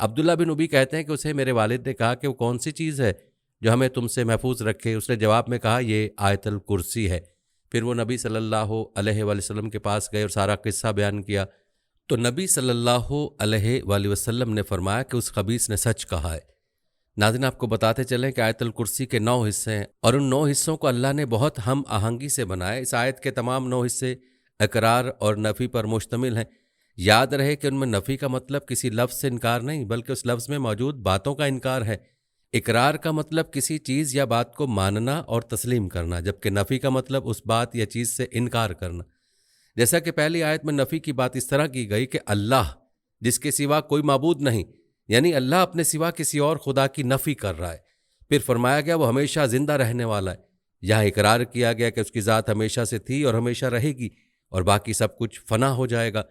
عبداللہ بن ابی کہتے ہیں کہ اسے میرے والد نے کہا کہ وہ کون سی چیز ہے جو ہمیں تم سے محفوظ رکھے؟ اس نے جواب میں کہا یہ آیت الکرسی ہے۔ پھر وہ نبی صلی اللہ علیہ وآلہ وسلم کے پاس گئے اور سارا قصہ بیان کیا تو نبی صلی اللہ علیہ وآلہ وسلم نے فرمایا کہ اس خبیث نے سچ کہا ہے۔ ناظرین، آپ کو بتاتے چلیں کہ آیت الکرسی کے 9 حصے ہیں اور ان 9 حصوں کو اللہ نے بہت ہم آہنگی سے بنایا۔ اس آیت کے تمام 9 حصے اقرار اور نفی پر مشتمل ہیں۔ یاد رہے کہ ان میں نفی کا مطلب کسی لفظ سے انکار نہیں بلکہ اس لفظ میں موجود باتوں کا انکار ہے۔ اقرار کا مطلب کسی چیز یا بات کو ماننا اور تسلیم کرنا، جبکہ نفی کا مطلب اس بات یا چیز سے انکار کرنا۔ جیسا کہ پہلی آیت میں نفی کی بات اس طرح کی گئی کہ اللہ جس کے سوا کوئی معبود نہیں، یعنی اللہ اپنے سوا کسی اور خدا کی نفی کر رہا ہے۔ پھر فرمایا گیا وہ ہمیشہ زندہ رہنے والا ہے۔ یہاں اقرار کیا گیا کہ اس کی ذات ہمیشہ سے تھی اور ہمیشہ رہے گی اور باقی سب کچھ فنا ہو جائے گا۔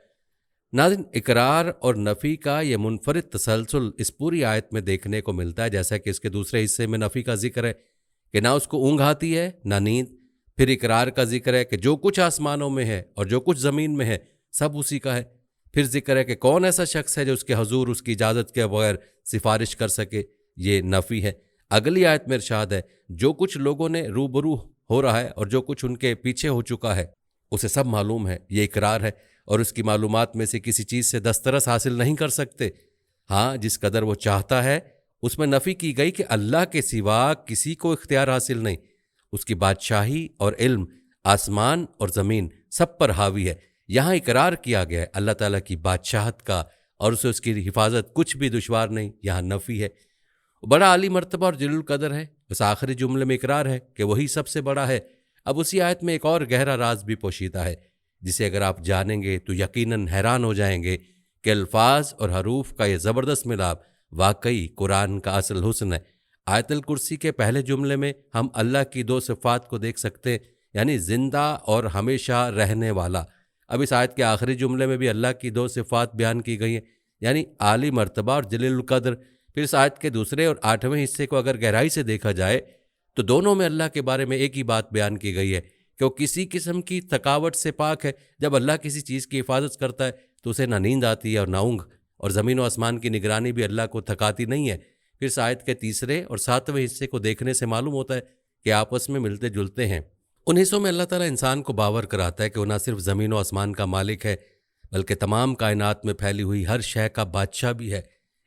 ناظرین، اقرار اور نفی کا یہ منفرد تسلسل اس پوری آیت میں دیکھنے کو ملتا ہے، جیسا کہ اس کے دوسرے حصے میں نفی کا ذکر ہے کہ نہ اس کو اونگ آتی ہے نہ نیند۔ پھر اقرار کا ذکر ہے کہ جو کچھ آسمانوں میں ہے اور جو کچھ زمین میں ہے سب اسی کا ہے۔ پھر ذکر ہے کہ کون ایسا شخص ہے جو اس کے حضور اس کی اجازت کے بغیر سفارش کر سکے، یہ نفی ہے۔ اگلی آیت میں ارشاد ہے جو کچھ لوگوں نے روبرو ہو رہا ہے اور جو کچھ ان کے پیچھے ہو چکا ہے اسے سب معلوم ہے، یہ اقرار ہے، اور اس کی معلومات میں سے کسی چیز سے دسترس حاصل نہیں کر سکتے۔ ہاں، جس قدر وہ چاہتا ہے۔ اس میں نفی کی گئی کہ اللہ کے سوا کسی کو اختیار حاصل نہیں، اس کی بادشاہی اور علم آسمان اور زمین سب پر حاوی ہے۔ یہاں اقرار کیا گیا ہے اللہ تعالیٰ کی بادشاہت کا اور اسے اس کی حفاظت کچھ بھی دشوار نہیں، یہاں نفی ہے۔ بڑا عالی مرتبہ اور جلیل القدر ہے۔ اس آخری جملے میں اقرار ہے کہ وہی سب سے بڑا ہے۔ اب اسی آیت میں ایک اور گہرا راز بھی پوشیدہ ہے جسے اگر آپ جانیں گے تو یقیناً حیران ہو جائیں گے کہ الفاظ اور حروف کا یہ زبردست ملاپ واقعی قرآن کا اصل حسن ہے۔ آیت الکرسی کے پہلے جملے میں ہم اللہ کی 2 صفات کو دیکھ سکتے ہیں، یعنی زندہ اور ہمیشہ رہنے والا۔ اب اس آیت کے آخری جملے میں بھی اللہ کی 2 صفات بیان کی گئی ہیں، یعنی عالی مرتبہ اور جلیل القدر۔ پھر اس آیت کے دوسرے اور 8ویں حصے کو اگر گہرائی سے دیکھا جائے تو دونوں میں اللہ کے بارے میں ایک ہی بات بیان کی گئی ہے کہ وہ کسی قسم کی تھکاوٹ سے پاک ہے۔ جب اللہ کسی چیز کی حفاظت کرتا ہے تو اسے نہ نیند آتی ہے اور نہ اونگ، اور زمین و آسمان کی نگرانی بھی اللہ کو تھکاتی نہیں ہے۔ پھر اس آیت کے تیسرے اور 7ویں حصے کو دیکھنے سے معلوم ہوتا ہے کہ آپس میں ملتے جلتے ہیں۔ ان حصوں میں اللہ تعالیٰ انسان کو باور کراتا ہے کہ وہ نہ صرف زمین و آسمان کا مالک ہے بلکہ تمام کائنات میں پھیلی ہوئی ہر شے کا بادشاہ بھی ہے۔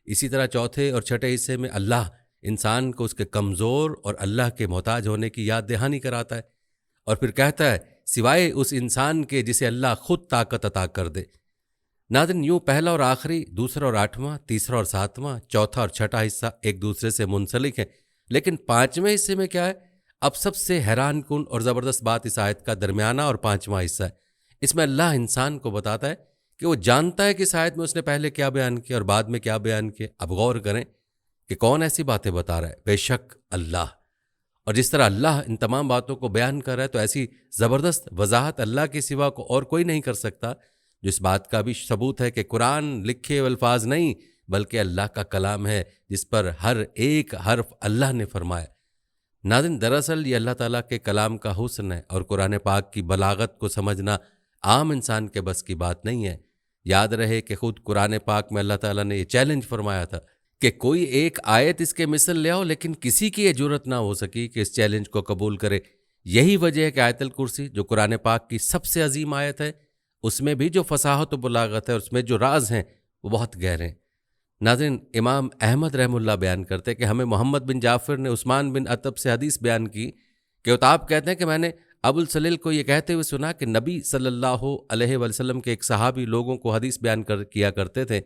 اسی طرح چوتھے اور چھٹے حصے میں اللہ انسان کو اس کے کمزور اور اللہ کے محتاج ہونے کی یاد دہانی کراتا ہے اور پھر کہتا ہے سوائے اس انسان کے جسے اللہ خود طاقت عطا کر دے۔ ناظرین، یوں پہلا اور آخری، دوسرا اور 8واں، تیسرا اور 7واں، چوتھا اور چھٹا حصہ ایک دوسرے سے منسلک ہیں، لیکن 5ویں حصے میں کیا ہے؟ اب سب سے حیران کن اور زبردست بات اس آیت کا درمیانہ اور 5واں حصہ ہے۔ اس میں اللہ انسان کو بتاتا ہے کہ وہ جانتا ہے کہ اس آیت میں اس نے پہلے کیا بیان کیا اور بعد میں کیا بیان کیا۔ اب غور کریں کہ کون ایسی باتیں بتا رہا ہے؟ بے شک اللہ۔ اور جس طرح اللہ ان تمام باتوں کو بیان کر رہا ہے تو ایسی زبردست وضاحت اللہ کے سوا کو اور کوئی نہیں کر سکتا، جو اس بات کا بھی ثبوت ہے کہ قرآن لکھے الفاظ نہیں بلکہ اللہ کا کلام ہے جس پر ہر ایک حرف اللہ نے فرمایا۔ ناظرین، دراصل یہ اللہ تعالیٰ کے کلام کا حسن ہے اور قرآن پاک کی بلاغت کو سمجھنا عام انسان کے بس کی بات نہیں ہے۔ یاد رہے کہ خود قرآن پاک میں اللہ تعالیٰ نے یہ چیلنج فرمایا تھا کہ کوئی ایک آیت اس کے مثل لے آؤ، لیکن کسی کی یہ جرت نہ ہو سکی کہ اس چیلنج کو قبول کرے۔ یہی وجہ ہے کہ آیت الکرسی جو قرآن پاک کی سب سے عظیم آیت ہے، اس میں بھی جو فصاحت و بلاغت ہے، اس میں جو راز ہیں وہ بہت گہرے ہیں۔ ناظرین، امام احمد رحمہ اللہ بیان کرتے کہ ہمیں محمد بن جعفر نے عثمان بن عتب سے حدیث بیان کی کہ عتاب کہتے ہیں کہ میں نے ابو السلیل کو یہ کہتے ہوئے سنا کہ نبی صلی اللہ علیہ وسلم کے ایک صحابی لوگوں کو حدیث بیان کیا کرتے تھے،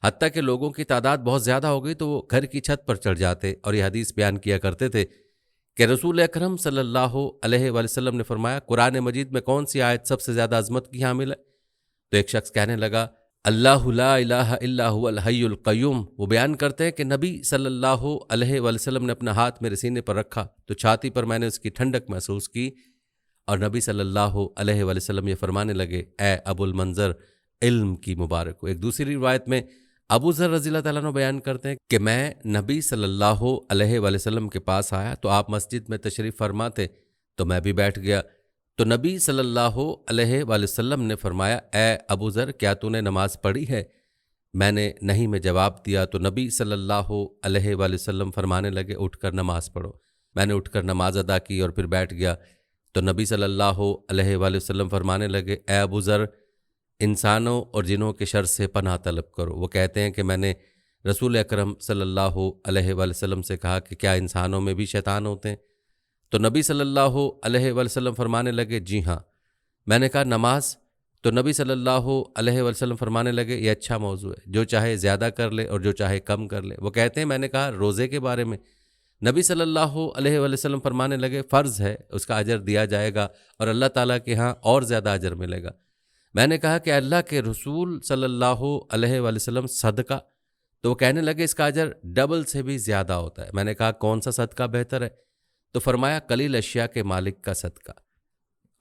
حتیٰ کہ لوگوں کی تعداد بہت زیادہ ہو گئی تو وہ گھر کی چھت پر چڑھ جاتے اور یہ حدیث بیان کیا کرتے تھے کہ رسول اکرم صلی اللہ علیہ وسلم نے فرمایا قرآن مجید میں کون سی آیت سب سے زیادہ عظمت کی حامل ہے؟ تو ایک شخص کہنے لگا اللہ لا الہ الا هو الحی القیوم۔ وہ بیان کرتے ہیں کہ نبی صلی اللہ علیہ وسلم نے اپنا ہاتھ میرے سینے پر رکھا تو چھاتی پر میں نے اس کی ٹھنڈک محسوس کی، اور نبی صلی اللہ علیہ وسلم یہ فرمانے لگے اے ابو المنظر، علم کی مبارک ہو۔ ایک دوسری روایت میں ابو ذر رضی اللہ تعالیٰ عنہ بیان کرتے ہیں کہ میں نبی صلی اللہ علیہ وسلم کے پاس آیا تو آپ مسجد میں تشریف فرما تھے تو میں بھی بیٹھ گیا، تو نبی صلی اللہ علیہ وسلم نے فرمایا اے ابو ذر، کیا تو نے نماز پڑھی ہے؟ میں نے نہیں میں جواب دیا تو نبی صلی اللہ علیہ وآلہ وسلم فرمانے لگے اٹھ کر نماز پڑھو۔ میں نے اٹھ کر نماز ادا کی اور پھر بیٹھ گیا تو نبی صلی اللہ علیہ وآلہ وسلم فرمانے لگے اے ابو ذر، انسانوں اور جنوں کے شر سے پناہ طلب کرو۔ وہ کہتے ہیں کہ میں نے رسول اکرم صلی اللہ علیہ وآلہ وسلم سے کہا کہ کیا انسانوں میں بھی شیطان ہوتے ہیں؟ تو نبی صلی اللہ علیہ وآلہ وسلم فرمانے لگے جی ہاں۔ میں نے کہا نماز؟ تو نبی صلی اللہ علیہ وآلہ وسلم فرمانے لگے یہ اچھا موضوع ہے، جو چاہے زیادہ کر لے اور جو چاہے کم کر لے۔ وہ کہتے ہیں میں نے کہا روزے کے بارے میں؟ نبی صلی اللہ علیہ وآلہ وسلم فرمانے لگے فرض ہے، اس کا اجر دیا جائے گا اور اللہ تعالیٰ کے ہاں اور زیادہ اجر ملے گا۔ میں نے کہا کہ اللہ کے رسول صلی اللہ علیہ وآلہ وسلم صدقہ؟ تو وہ کہنے لگے اس کا اجر ڈبل سے بھی زیادہ ہوتا ہے۔ میں نے کہا کون سا صدقہ بہتر ہے؟ تو فرمایا قلیل اشیاء کے مالک کا صدقہ،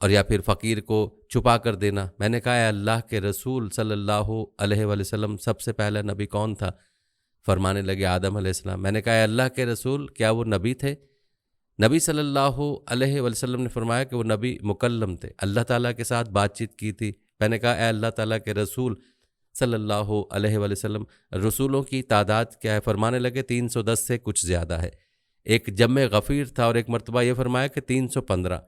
اور یا پھر فقیر کو چھپا کر دینا۔ میں نے کہا اے اللہ کے رسول صلی اللہ علیہ وآلہ وسلم سب سے پہلا نبی کون تھا؟ فرمانے لگے آدم علیہ السلام۔ میں نے کہا اے اللہ کے رسول کیا وہ نبی تھے؟ نبی صلی اللہ علیہ وآلہ وسلم نے فرمایا کہ وہ نبی مکلم تھے، اللہ تعالیٰ کے ساتھ بات چیت کی تھی۔ میں نے کہا اے اللہ تعالیٰ کے رسول صلی اللہ علیہ وآلہ وسلم رسولوں کی تعداد کیا ہے؟ فرمانے لگے 310 سے کچھ زیادہ ہے۔ ایک جمع غفیر تھا اور ایک مرتبہ یہ فرمایا کہ 315۔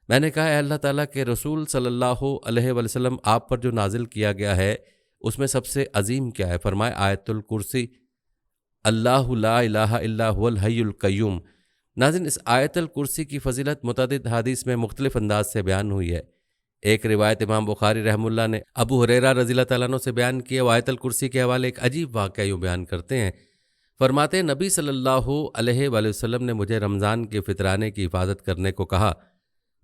میں نے کہا اے اللہ تعالیٰ کے رسول صلی اللہ علیہ وآلہ وسلم آپ پر جو نازل کیا گیا ہے اس میں سب سے عظیم کیا ہے؟ فرمائے آیت الکرسی، اللہ لا الہ الا هو الحی القیوم۔ ناظرین، اس آیت الکرسی کی فضیلت متعدد حدیث میں مختلف انداز سے بیان ہوئی ہے۔ ایک روایت امام بخاری رحمہ اللہ نے ابو ہریرہ رضی اللہ تعالیٰ عنہ سے بیان کی ہے۔ وہ آیت الکرسی کے حوالے ایک عجیب واقعہ یوں بیان کرتے ہیں، فرماتے ہیں نبی صلی اللہ علیہ وآلہ وسلم نے مجھے رمضان کے فطرانے کی حفاظت کرنے کو کہا۔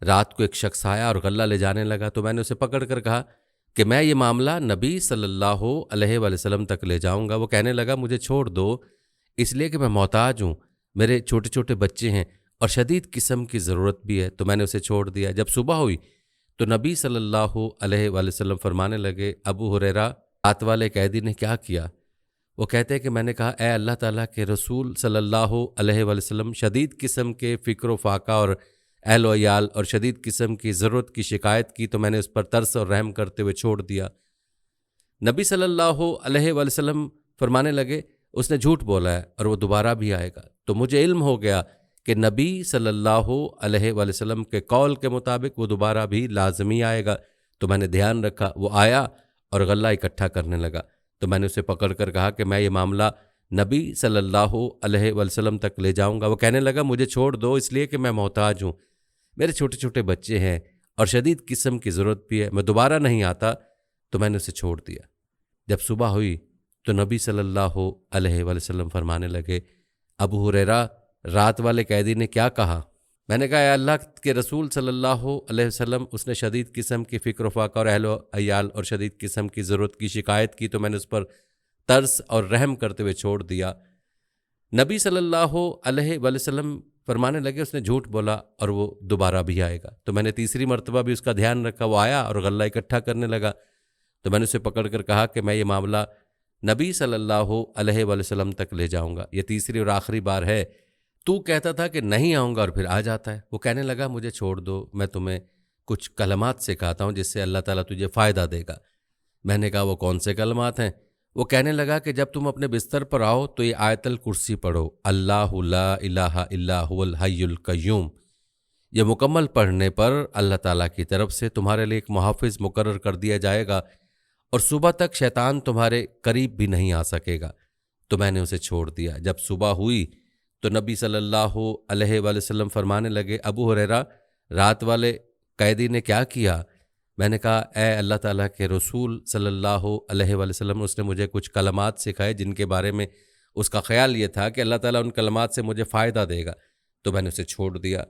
رات کو ایک شخص آیا اور غلہ لے جانے لگا تو میں نے اسے پکڑ کر کہا کہ میں یہ معاملہ نبی صلی اللہ علیہ وآلہ وسلم تک لے جاؤں گا۔ وہ کہنے لگا مجھے چھوڑ دو، اس لیے کہ میں محتاج ہوں، میرے چھوٹے چھوٹے بچے ہیں اور شدید قسم کی ضرورت بھی ہے۔ تو میں نے اسے چھوڑ دیا۔ جب صبح ہوئی تو نبی صلی اللہ علیہ وآلہ وسلم فرمانے لگے ابو ہریرہ، رات والے قیدی نے کیا کیا؟ وہ کہتے ہیں کہ میں نے کہا اے اللہ تعالیٰ کے رسول صلی اللہ علیہ وآلہ وسلم شدید قسم کے فکر و فاقہ اور اہل و عیال اور شدید قسم کی ضرورت کی شکایت کی تو میں نے اس پر ترس اور رحم کرتے ہوئے چھوڑ دیا۔ نبی صلی اللہ علیہ وآلہ وسلم فرمانے لگے اس نے جھوٹ بولا ہے اور وہ دوبارہ بھی آئے گا۔ تو مجھے علم ہو گیا کہ نبی صلی اللہ علیہ وآلہ وسلم کے قول کے مطابق وہ دوبارہ بھی لازمی آئے گا۔ تو میں نے دھیان رکھا، وہ آیا اور غلہ اکٹھا کرنے لگا۔ تو میں نے اسے پکڑ کر کہا کہ میں یہ معاملہ نبی صلی اللہ علیہ وآلہ وسلم تک لے جاؤں گا۔ وہ کہنے لگا مجھے چھوڑ دو، اس لیے کہ میں محتاج ہوں، میرے چھوٹے چھوٹے بچے ہیں اور شدید قسم کی ضرورت بھی ہے، میں دوبارہ نہیں آتا۔ تو میں نے اسے چھوڑ دیا۔ جب صبح ہوئی تو نبی صلی اللہ علیہ وآلہ وسلم فرمانے لگے ابو ہریرہ، رات والے قیدی نے کیا کہا؟ میں نے کہا اے اللہ کے رسول صلی اللہ علیہ وسلم اس نے شدید قسم کی فکر و فاقہ اور اہل و عیال اور شدید قسم کی ضرورت کی شکایت کی تو میں نے اس پر ترس اور رحم کرتے ہوئے چھوڑ دیا۔ نبی صلی اللہ علیہ وآلہ وسلم فرمانے لگے اس نے جھوٹ بولا اور وہ دوبارہ بھی آئے گا۔ تو میں نے تیسری مرتبہ بھی اس کا دھیان رکھا، وہ آیا اور غلہ اکٹھا کرنے لگا۔ تو میں نے اسے پکڑ کر کہا کہ میں یہ معاملہ نبی صلی اللہ علیہ وآلہ وسلم تک لے جاؤں گا، یہ تیسری اور آخری بار ہے، تو کہتا تھا کہ نہیں آؤں گا اور پھر آ جاتا ہے۔ وہ کہنے لگا مجھے چھوڑ دو، میں تمہیں کچھ کلمات سکھاتا ہوں جس سے اللہ تعالیٰ تجھے فائدہ دے گا۔ میں نے کہا وہ کون سے کلمات ہیں؟ وہ کہنے لگا کہ جب تم اپنے بستر پر آؤ تو یہ آیت الکرسی پڑھو، اللہ لا الہ الا هو الحی القیوم۔ یہ مکمل پڑھنے پر اللہ تعالیٰ کی طرف سے تمہارے لیے ایک محافظ مقرر کر دیا جائے گا اور صبح تک شیطان تمہارے قریب بھی نہیں آ سکے گا۔ تو میں نے اسے چھوڑ دیا۔ جب صبح ہوئی تو نبی صلی اللہ علیہ وآلہ وسلم فرمانے لگے ابو ہریرہ، رات والے قیدی نے کیا کیا؟ میں نے کہا اے اللہ تعالیٰ کے رسول صلی اللہ علیہ وآلہ وسلم اس نے مجھے کچھ کلمات سکھائے جن کے بارے میں اس کا خیال یہ تھا کہ اللہ تعالیٰ ان کلمات سے مجھے فائدہ دے گا۔ تو میں نے اسے چھوڑ دیا۔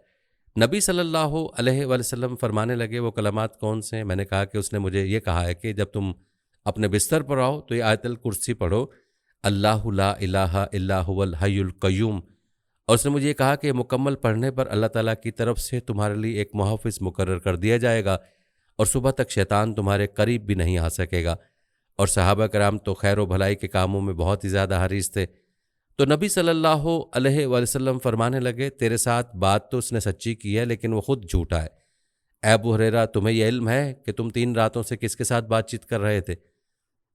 نبی صلی اللہ علیہ وآلہ وسلم فرمانے لگے وہ کلمات کون سے ہیں؟ میں نے کہا کہ اس نے مجھے یہ کہا ہے کہ جب تم اپنے بستر پر آؤ تو یہ آیت الکرسی پڑھو، اللہ لا الہ الا هو الحی القیوم، اور اس نے مجھے یہ کہا کہ مکمل پڑھنے پر اللہ تعالیٰ کی طرف سے تمہارے لیے ایک محافظ مقرر کر دیا جائے گا اور صبح تک شیطان تمہارے قریب بھی نہیں آ سکے گا۔ اور صحابہ کرام تو خیر و بھلائی کے کاموں میں بہت ہی زیادہ حریص تھے۔ تو نبی صلی اللہ علیہ وآلہ وسلم فرمانے لگے تیرے ساتھ بات تو اس نے سچی کی ہے لیکن وہ خود جھوٹا ہے۔ اے ابو ہریرہ، تمہیں یہ علم ہے کہ تم 3 راتوں سے کس کے ساتھ بات چیت کر رہے تھے؟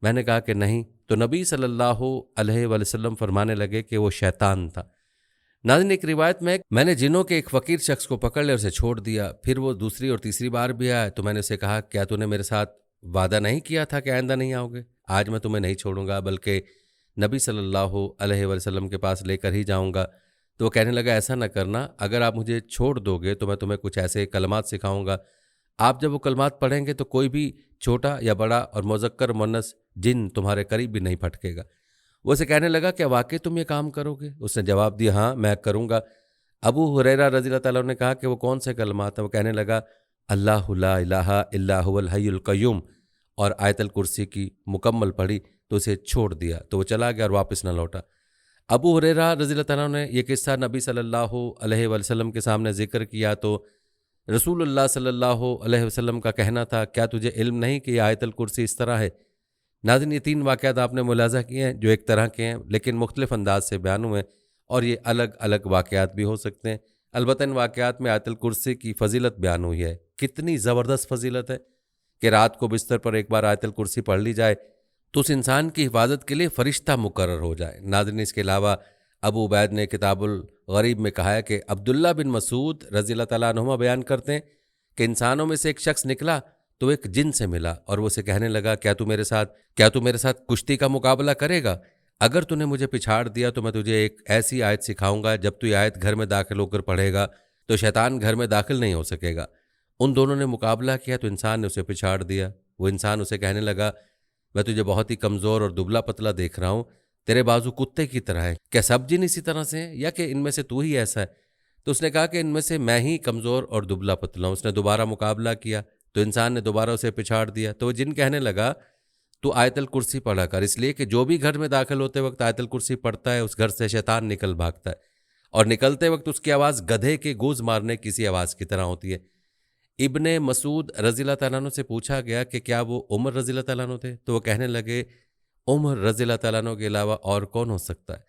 میں نے کہا کہ نہیں۔ تو نبی صلی اللہ علیہ وآلہ وسلم فرمانے لگے کہ وہ شیطان تھا۔ ناظرین، ایک روایت میں نے جنوں کے ایک فقیر شخص کو پکڑ لیا اور اسے چھوڑ دیا، پھر وہ دوسری اور تیسری بار بھی آیا تو میں نے اسے کہا کیا تو نے میرے ساتھ وعدہ نہیں کیا تھا کہ آئندہ نہیں آؤ گے؟ آج میں تمہیں نہیں چھوڑوں گا بلکہ نبی صلی اللہ علیہ وآلہ وسلم کے پاس لے کر ہی جاؤں گا۔ تو وہ کہنے لگا ایسا نہ کرنا، اگر آپ مجھے چھوڑ دو گے تو میں تمہیں کچھ ایسے کلمات سکھاؤں گا، آپ جب وہ کلمات پڑھیں گے تو کوئی بھی چھوٹا یا بڑا اور مذکر مؤنث جن تمہارے قریب بھی نہیں پھٹکے گا۔ وہ اسے کہنے لگا کیا واقعی تم یہ کام کرو گے؟ اس نے جواب دیا ہاں میں کروں گا۔ ابو ہریرہ رضی اللہ تعالیٰ عنہ نے کہا کہ وہ کون سے کلمات ہیں؟ وہ کہنے لگا اللہ لا الہ الا هو الحی القیوم، اور آیت الکرسی کی مکمل پڑھی تو اسے چھوڑ دیا تو وہ چلا گیا اور واپس نہ لوٹا۔ ابو ہریرہ رضی اللہ تعالیٰ عنہ نے یہ قصہ نبی صلی اللہ علیہ وآلہ وسلم کے سامنے ذکر کیا تو رسول اللہ صلی اللہ علیہ وسلم کا کہنا تھا کیا تجھے علم نہیں کہ یہ آیت الکرسی اس طرح ہے؟ ناظرین، یہ 3 واقعات آپ نے ملاحظہ کیے ہیں جو ایک طرح کے ہیں لیکن مختلف انداز سے بیان ہوئے، اور یہ الگ الگ واقعات بھی ہو سکتے ہیں۔ البتہ ان واقعات میں آیت الکرسی کی فضیلت بیان ہوئی ہے۔ کتنی زبردست فضیلت ہے کہ رات کو بستر پر ایک بار آیت الکرسی پڑھ لی جائے تو اس انسان کی حفاظت کے لیے فرشتہ مقرر ہو جائے۔ ناظرین، اس کے علاوہ ابو عبید نے کتاب الغریب میں کہا ہے کہ عبداللہ بن مسعود رضی اللہ تعالیٰ عنہما بیان کرتے ہیں کہ انسانوں میں سے ایک شخص نکلا تو ایک جن سے ملا اور وہ اسے کہنے لگا کیا تو میرے ساتھ کشتی کا مقابلہ کرے گا؟ اگر تو نے مجھے پچھاڑ دیا تو میں تجھے ایک ایسی آیت سکھاؤں گا جب تو یہ آیت گھر میں داخل ہو کر پڑھے گا تو شیطان گھر میں داخل نہیں ہو سکے گا۔ ان دونوں نے مقابلہ کیا تو انسان نے اسے پچھاڑ دیا۔ وہ انسان اسے کہنے لگا میں تجھے بہت ہی کمزور اور دبلا پتلا دیکھ رہا ہوں، تیرے بازو کتے کی طرح ہے، کیا سب جن اسی طرح سے ہیں یا کہ ان میں سے تو ہی ایسا ہے؟ تو اس نے کہا کہ ان میں سے میں ہی کمزور اور دبلا پتلا ہوں۔ اس نے دوبارہ مقابلہ کیا تو انسان نے دوبارہ اسے پچھاڑ دیا تو وہ جن کہنے لگا تو آیت الکرسی پڑھا کر، اس لیے کہ جو بھی گھر میں داخل ہوتے وقت آیت الکرسی پڑھتا ہے اس گھر سے شیطان نکل بھاگتا ہے، اور نکلتے وقت اس کی آواز گدھے کے گوز مارنے کسی آواز کی طرح ہوتی ہے۔ ابن مسعود رضی اللہ تعالیٰ عنہ سے پوچھا گیا کہ کیا وہ عمر رضی اللہ تعالیٰ عنہ تھے؟ تو وہ کہنے لگے عمر رضی اللہ تعالیٰ عنہ کے علاوہ اور کون ہو سکتا ہے؟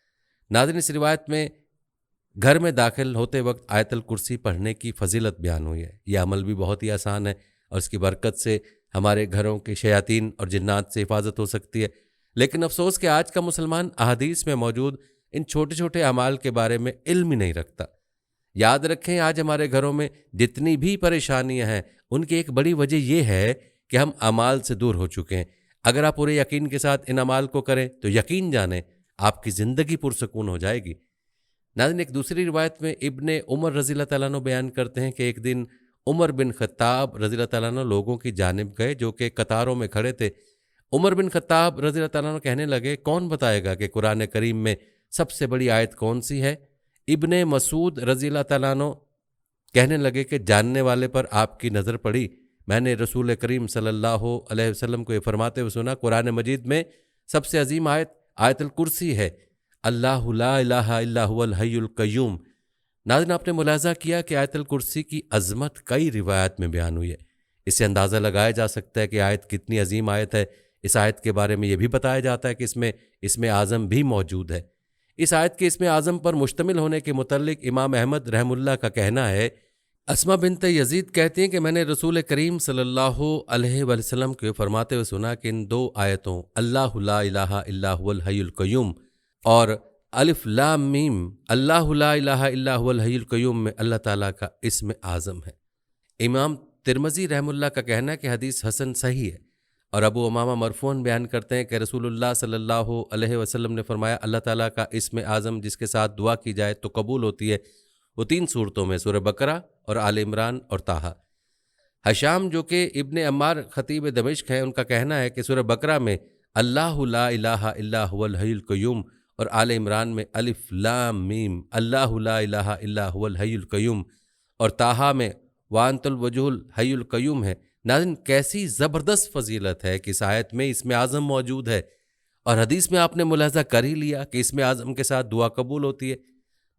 ناظرین، اس روایت میں گھر میں داخل ہوتے وقت آیت الکرسی پڑھنے کی فضیلت بیان ہوئی ہے۔ یہ عمل بھی بہت ہی آسان ہے اور اس کی برکت سے ہمارے گھروں کے شیاطین اور جنات سے حفاظت ہو سکتی ہے۔ لیکن افسوس کہ آج کا مسلمان احادیث میں موجود ان چھوٹے چھوٹے اعمال کے بارے میں علم ہی نہیں رکھتا۔ یاد رکھیں، آج ہمارے گھروں میں جتنی بھی پریشانیاں ہیں ان کی ایک بڑی وجہ یہ ہے کہ ہم اعمال سے دور ہو چکے ہیں۔ اگر آپ پورے یقین کے ساتھ ان اعمال کو کریں تو یقین جانیں آپ کی زندگی پرسکون ہو جائے گی۔ ناظرین، ایک دوسری روایت میں ابن عمر رضی اللہ تعالیٰ عنہ بیان کرتے ہیں کہ ایک دن عمر بن خطاب رضی اللہ تعالیٰ عنہ لوگوں کی جانب گئے جو کہ قطاروں میں کھڑے تھے۔ عمر بن خطاب رضی اللہ تعالیٰ عنہ کہنے لگے کون بتائے گا کہ قرآن کریم میں سب سے بڑی آیت کون سی ہے؟ ابن مسعود رضی اللہ تعالیٰ عنہ کہنے لگے کہ جاننے والے پر آپ کی نظر پڑی، میں نے رسول کریم صلی اللہ علیہ وسلم کو یہ فرماتے ہوئے سنا قرآن مجید میں سب سے عظیم آیت آیت الکرسی ہے، اللہ لا الہ الا هو الحی القیوم۔ ناظرین، آپ نے ملاحظہ کیا کہ آیت الکرسی کی عظمت کئی روایات میں بیان ہوئی ہے۔ اس سے اندازہ لگایا جا سکتا ہے کہ آیت کتنی عظیم آیت ہے۔ اس آیت کے بارے میں یہ بھی بتایا جاتا ہے کہ اس میں اعظم بھی موجود ہے۔ اس آیت کے اسم اعظم پر مشتمل ہونے کے متعلق امام احمد رحم اللہ کا کہنا ہے، اسما بنت یزید کہتی ہیں کہ میں نے رسول کریم صلی اللہ علیہ وآلہ وسلم کو فرماتے ہوئے سنا کہ ان 2 آیتوں اللہ لا الہ الا هو الحی القیوم اور الف لام میم اللہ لا الہ الا هو الحی القیوم میں اللہ تعالیٰ کا اسم اعظم ہے۔ امام ترمذی رحم اللہ کا کہنا ہے کہ حدیث حسن صحیح ہے، اور ابو امامہ مرفوعاً بیان کرتے ہیں کہ رسول اللہ صلی اللہ علیہ وسلم نے فرمایا اللہ تعالیٰ کا اسم اعظم جس کے ساتھ دعا کی جائے تو قبول ہوتی ہے، وہ 3 صورتوں میں سورہ بقرہ اور آل عمران اور طٰہٰ۔ حشام جو کہ ابن عمار خطیب دمشق ہیں، ان کا کہنا ہے کہ سورہ بقرہ میں اللہ لا الہ الا هو الحی القیوم اور آل عمران میں الف لام میم اللہ لا الہ الا هو الحی القیوم اور طٰہٰ میں وانت الوجہ الحی القیوم ہے۔ ناظرین، کیسی زبردست فضیلت ہے کہ اس آیت میں اسم اعظم موجود ہے، اور حدیث میں آپ نے ملاحظہ کر ہی لیا کہ اسم اعظم کے ساتھ دعا قبول ہوتی ہے۔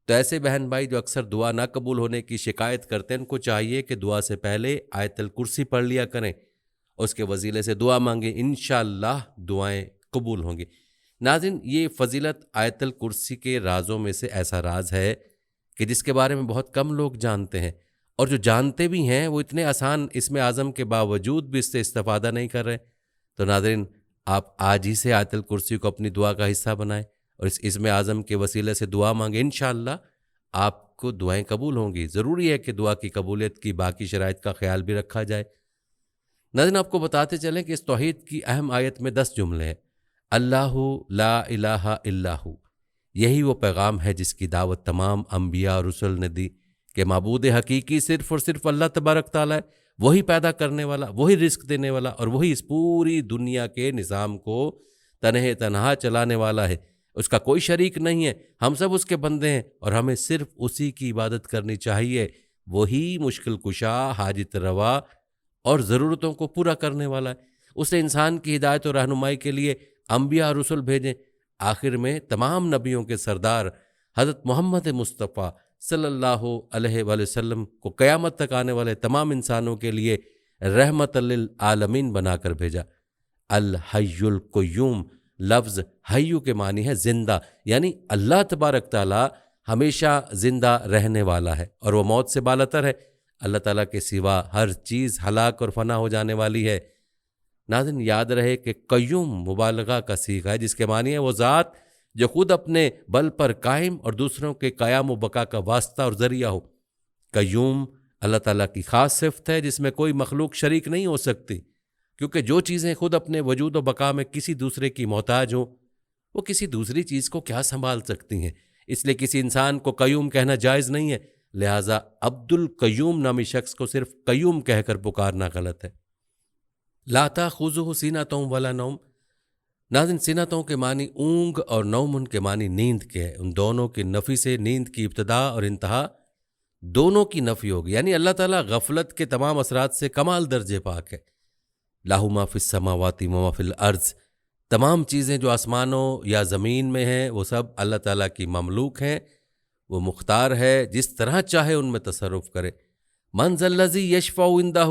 تو ایسے بہن بھائی جو اکثر دعا نہ قبول ہونے کی شکایت کرتے ہیں، ان کو چاہیے کہ دعا سے پہلے آیت الکرسی پڑھ لیا کریں، اس کے وسیلے سے دعا مانگیں، انشاءاللہ دعائیں قبول ہوں گی۔ ناظرین، یہ فضیلت آیت الکرسی کے رازوں میں سے ایسا راز ہے کہ جس کے بارے میں بہت کم لوگ جانتے ہیں، اور جو جانتے بھی ہیں وہ اتنے آسان اسم اعظم کے باوجود بھی اس سے استفادہ نہیں کر رہے۔ تو ناظرین، آپ آج ہی سے آیت الکرسی کو اپنی دعا کا حصہ بنائیں اور اس عزم اعظم کے وسیلے سے دعا مانگیں، انشاءاللہ آپ کو دعائیں قبول ہوں گی۔ ضروری ہے کہ دعا کی قبولیت کی باقی شرائط کا خیال بھی رکھا جائے۔ ناظرین، آپ کو بتاتے چلیں کہ اس توحید کی اہم آیت میں 10 جملے ہیں۔ اللہ لا الہ الا ہو، یہی وہ پیغام ہے جس کی دعوت تمام انبیاء اور رسل نے دی کہ معبود حقیقی صرف اور صرف اللہ تبارک تعالیٰ ہے، وہی پیدا کرنے والا، وہی رزق دینے والا، اور وہی اس پوری دنیا کے نظام کو تنہا چلانے والا ہے، اس کا کوئی شریک نہیں ہے، ہم سب اس کے بندے ہیں اور ہمیں صرف اسی کی عبادت کرنی چاہیے۔ وہی مشکل کشا، حاجت روا اور ضرورتوں کو پورا کرنے والا ہے۔ اس نے انسان کی ہدایت اور رہنمائی کے لیے انبیاء اور رسل بھیجیں۔ آخر میں تمام نبیوں کے سردار حضرت محمد مصطفیٰ صلی اللہ علیہ وآلہ وسلم کو قیامت تک آنے والے تمام انسانوں کے لیے رحمت للعالمین بنا کر بھیجا۔ الحی القیوم، لفظ حیو کے معنی ہے زندہ، یعنی اللہ تبارک تعالیٰ ہمیشہ زندہ رہنے والا ہے اور وہ موت سے بالاتر ہے۔ اللہ تعالیٰ کے سوا ہر چیز ہلاک اور فنا ہو جانے والی ہے۔ ناظرین، یاد رہے کہ قیوم مبالغہ کا صیغہ ہے جس کے معنی ہے وہ ذات جو خود اپنے بل پر قائم اور دوسروں کے قیام و بقا کا واسطہ اور ذریعہ ہو۔ قیوم اللہ تعالیٰ کی خاص صفت ہے جس میں کوئی مخلوق شریک نہیں ہو سکتی، کیونکہ جو چیزیں خود اپنے وجود و بقا میں کسی دوسرے کی محتاج ہوں وہ کسی دوسری چیز کو کیا سنبھال سکتی ہیں۔ اس لیے کسی انسان کو قیوم کہنا جائز نہیں ہے، لہٰذا عبد القیوم نامی شخص کو صرف قیوم کہہ کر پکارنا غلط ہے۔ لا تأخذہ سینۃ ولا نوم، ناظرین سینۃ کے معنی اونگ اور نوم کے معنی نیند کے ہے۔ ان دونوں کی نفی سے نیند کی ابتدا اور انتہا دونوں کی نفی ہوگی، یعنی اللہ تعالیٰ غفلت کے تمام اثرات سے کمال درجے پاک ہے۔ لہ ما فی السماوات وما فی الارض، تمام چیزیں جو آسمانوں یا زمین میں ہیں وہ سب اللہ تعالیٰ کی مملوک ہیں، وہ مختار ہے، جس طرح چاہے ان میں تصرف کرے۔ من ذا الذی یشفع عندہ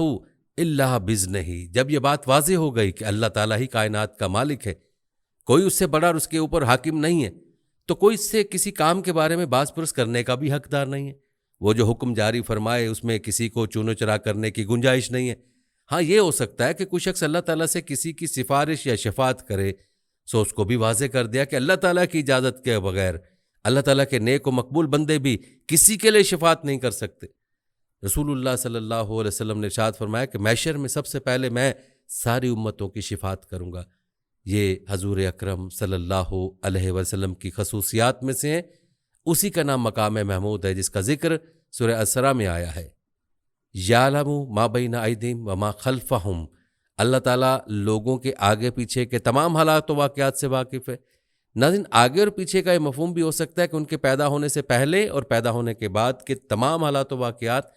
الا باذنہ، جب یہ بات واضح ہو گئی کہ اللہ تعالیٰ ہی کائنات کا مالک ہے، کوئی اس سے بڑا اور اس کے اوپر حاکم نہیں ہے، تو کوئی اس سے کسی کام کے بارے میں باز پرس کرنے کا بھی حقدار نہیں ہے۔ وہ جو حکم جاری فرمائے اس میں کسی کو چون و چرا کرنے کی گنجائش نہیں ہے۔ ہاں، یہ ہو سکتا ہے کہ کوئی شخص اللہ تعالیٰ سے کسی کی سفارش یا شفاعت کرے، سو اس کو بھی واضح کر دیا کہ اللہ تعالیٰ کی اجازت کے بغیر اللہ تعالیٰ کے نیک و مقبول بندے بھی کسی کے لیے شفاعت نہیں کر سکتے۔ رسول اللہ صلی اللہ علیہ وسلم نے ارشاد فرمایا کہ محشر میں سب سے پہلے میں ساری امتوں کی شفاعت کروں گا۔ یہ حضور اکرم صلی اللہ علیہ وسلم کی خصوصیات میں سے ہیں۔ اسی کا نام مقام محمود ہے جس کا ذکر سورہ اسراء میں آیا ہے۔ یعلم ما بین ایدیہم وما خلفہم، اللہ تعالیٰ لوگوں کے آگے پیچھے کے تمام حالات و واقعات سے واقف ہے۔ ناظرین، آگے اور پیچھے کا یہ مفہوم بھی ہو سکتا ہے کہ ان کے پیدا ہونے سے پہلے اور پیدا ہونے کے بعد کے تمام حالات و واقعات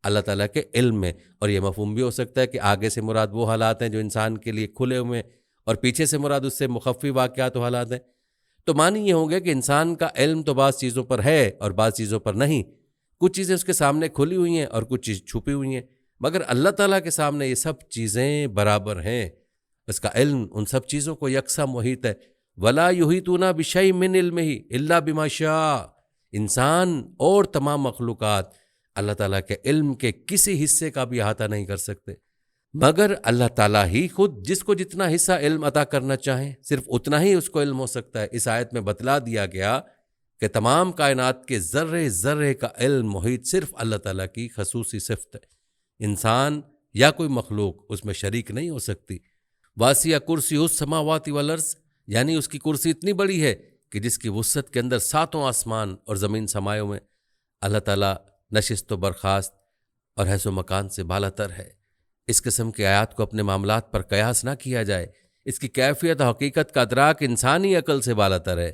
اللہ تعالیٰ کے علم میں، اور یہ مفہوم بھی ہو سکتا ہے کہ آگے سے مراد وہ حالات ہیں جو انسان کے لیے کھلے ہوئے ہیں اور پیچھے سے مراد اس سے مخفی واقعات و حالات ہیں۔ تو معنی یہ ہوں گے کہ انسان کا علم تو بعض چیزوں پر ہے اور بعض چیزوں پر نہیں، کچھ چیزیں اس کے سامنے کھلی ہوئی ہیں اور کچھ چیز چھپی ہوئی ہیں، مگر اللہ تعالیٰ کے سامنے یہ سب چیزیں برابر ہیں۔ اس کا علم ان سب چیزوں کو یکساں محیط ہے۔ وَلَا يُحِيطُونَ بِشَيْءٍ مِّنْ عِلْمِهِ إِلَّا بِمَا شَاءَ، انسان اور تمام مخلوقات اللہ تعالیٰ کے علم کے کسی حصے کا بھی احاطہ نہیں کر سکتے، مگر اللہ تعالیٰ ہی خود جس کو جتنا حصہ علم عطا کرنا چاہیں صرف اتنا ہی اس کو علم ہو سکتا ہے۔ اس آیت میں بتلا دیا گیا کہ تمام کائنات کے ذرے ذرے کا علم محیط صرف اللہ تعالیٰ کی خصوصی صفت ہے، انسان یا کوئی مخلوق اس میں شریک نہیں ہو سکتی۔ واسع کرسی السماوات والارض، یعنی اس کی کرسی اتنی بڑی ہے کہ جس کی وسعت کے اندر 7 آسمان اور زمین سمائے ہوئے۔ اللہ تعالیٰ نشست و برخاست اور حیث و مکان سے بالاتر ہے۔ اس قسم کی آیات کو اپنے معاملات پر قیاس نہ کیا جائے، اس کی کیفیت و حقیقت کا ادراک انسانی عقل سے بالاتر ہے۔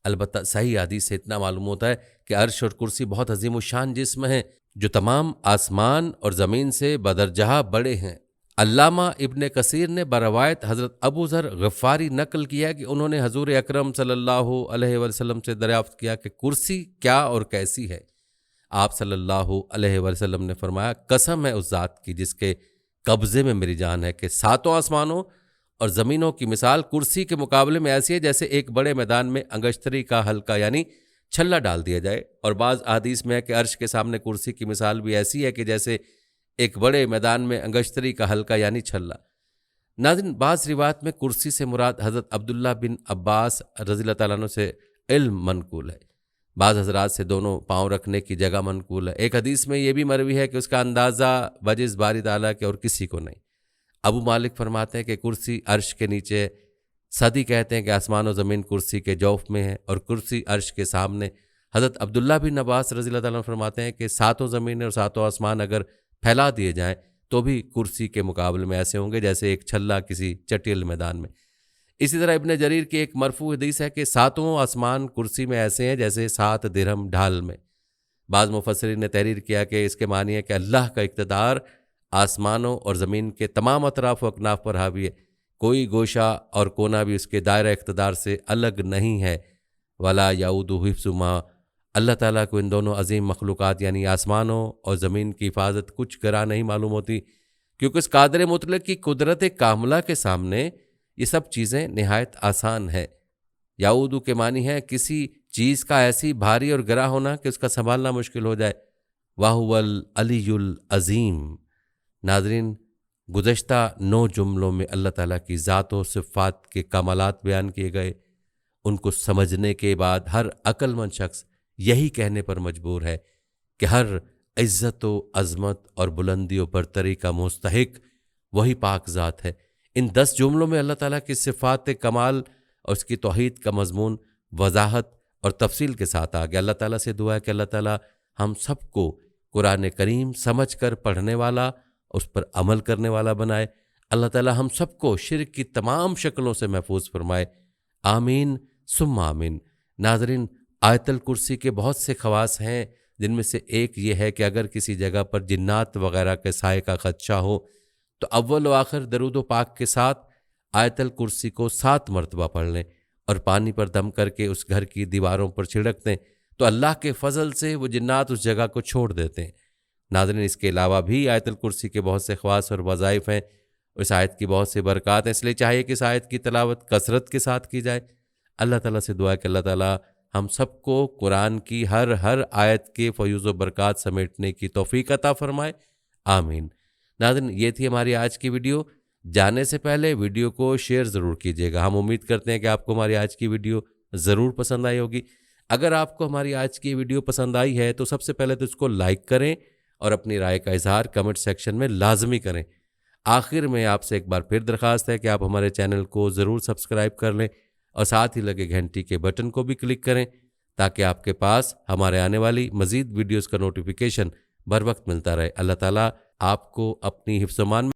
البتہ صحیح حدیث سے اتنا معلوم ہوتا ہے کہ عرش اور کرسی بہت عظیم الشان جسم ہیں جو تمام آسمان اور زمین سے بدرجہ بڑے ہیں۔ علامہ ابن کثیر نے بروایت حضرت ابو ذر غفاری نقل کیا کہ انہوں نے حضور اکرم صلی اللہ علیہ وسلم سے دریافت کیا کہ کرسی کیا اور کیسی ہے؟ آپ صلی اللہ علیہ وسلم نے فرمایا، قسم ہے اس ذات کی جس کے قبضے میں میری جان ہے کہ 7 آسمانوں اور زمینوں کی مثال کرسی کے مقابلے میں ایسی ہے جیسے ایک بڑے میدان میں انگشتری کا حلقہ یعنی چھلا ڈال دیا جائے، اور بعض احادیث میں ہے کہ عرش کے سامنے کرسی کی مثال بھی ایسی ہے کہ جیسے ایک بڑے میدان میں انگشتری کا حلقہ یعنی چھلا۔ ناظرین، بعض روایت میں کرسی سے مراد حضرت عبداللہ بن عباس رضی اللہ تعالیٰ عنہ سے علم منقول ہے، بعض حضرات سے دونوں پاؤں رکھنے کی جگہ منقول ہے۔ ایک حدیث میں یہ بھی مروی ہے کہ اس کا اندازہ بجز باری تعالیٰ کے اور کسی کو نہیں۔ ابو مالک فرماتے ہیں کہ کرسی عرش کے نیچے، صدی کہتے ہیں کہ آسمان و زمین کرسی کے جوف میں ہے اور کرسی عرش کے سامنے۔ حضرت عبداللہ بن عباس رضی اللہ تعالیٰ عنہ فرماتے ہیں کہ ساتوں زمینیں اور ساتوں آسمان اگر پھیلا دیے جائیں تو بھی کرسی کے مقابلے میں ایسے ہوں گے جیسے ایک چھلا کسی چٹیل میدان میں۔ اسی طرح ابن جریر کی ایک مرفوع حدیث ہے کہ ساتوں آسمان کرسی میں ایسے ہیں جیسے 7 درہم ڈھال میں۔ بعض مفسرین نے تحریر کیا کہ اس کے معنی ہے کہ اللہ کا اقتدار آسمانوں اور زمین کے تمام اطراف و اکناف پر حاوی ہے، کوئی گوشہ اور کونا بھی اس کے دائرہ اقتدار سے الگ نہیں ہے۔ ولا یعودہ حفظہما، اللہ تعالیٰ کو ان دونوں عظیم مخلوقات یعنی آسمانوں اور زمین کی حفاظت کچھ گراں نہیں معلوم ہوتی، کیونکہ اس قادر مطلق کی قدرت کاملہ کے سامنے یہ سب چیزیں نہایت آسان ہے۔ یعودو کے معنی ہے کسی چیز کا ایسی بھاری اور گراں ہونا کہ اس کا سنبھالنا مشکل ہو جائے۔ وَهُوَ الْعَلِيُّ الْعَظِيمُ۔ ناظرین، گزشتہ 9 جملوں میں اللہ تعالیٰ کی ذات و صفات کے کمالات بیان کیے گئے۔ ان کو سمجھنے کے بعد ہر عقل مند شخص یہی کہنے پر مجبور ہے کہ ہر عزت و عظمت اور بلندی و برتری کا مستحق وہی پاک ذات ہے۔ ان 10 جملوں میں اللہ تعالیٰ کی صفات کمال اور اس کی توحید کا مضمون وضاحت اور تفصیل کے ساتھ آ گیا۔ اللہ تعالیٰ سے دعا ہے کہ اللہ تعالیٰ ہم سب کو قرآن کریم سمجھ کر پڑھنے والا، اس پر عمل کرنے والا بنائے۔ اللہ تعالیٰ ہم سب کو شرک کی تمام شکلوں سے محفوظ فرمائے، آمین ثم آمین۔ ناظرین، آیت الکرسی کے بہت سے خواص ہیں، جن میں سے ایک یہ ہے کہ اگر کسی جگہ پر جنات وغیرہ کے سائے کا خدشہ ہو تو اول و آخر درود و پاک کے ساتھ آیت الکرسی کو 7 مرتبہ پڑھ لیں اور پانی پر دم کر کے اس گھر کی دیواروں پر چھڑک دیں تو اللہ کے فضل سے وہ جنات اس جگہ کو چھوڑ دیتے ہیں۔ ناظرین، اس کے علاوہ بھی آیت الکرسی کے بہت سے خواص اور وظائف ہیں، اس آیت کی بہت سے برکات ہیں، اس لیے چاہیے کہ اس آیت کی تلاوت کثرت کے ساتھ کی جائے۔ اللہ تعالیٰ سے دعا ہے کہ اللہ تعالیٰ ہم سب کو قرآن کی ہر آیت کے فیوز و برکات سمیٹنے کی توفیق عطا فرمائے، آمین۔ ناظرین، یہ تھی ہماری آج کی ویڈیو۔ جانے سے پہلے ویڈیو کو شیئر ضرور کیجیے گا۔ ہم امید کرتے ہیں کہ آپ کو ہماری آج کی ویڈیو ضرور پسند آئی ہوگی۔ اگر آپ کو ہماری آج کی ویڈیو پسند آئی ہے تو سب سے پہلے تو اس کو لائک کریں اور اپنی رائے کا اظہار کمنٹ سیکشن میں لازمی کریں۔ آخر میں آپ سے ایک بار پھر درخواست ہے کہ آپ ہمارے چینل کو ضرور سبسکرائب کر لیں اور ساتھ ہی لگے گھنٹی کے بٹن کو بھی کلک کریں تاکہ آپ کے پاس ہمارے آنے والی مزید ویڈیوز کا نوٹیفیکیشن بر وقت ملتا رہے۔ اللہ تعالیٰ آپ کو اپنی حفظ و امان میں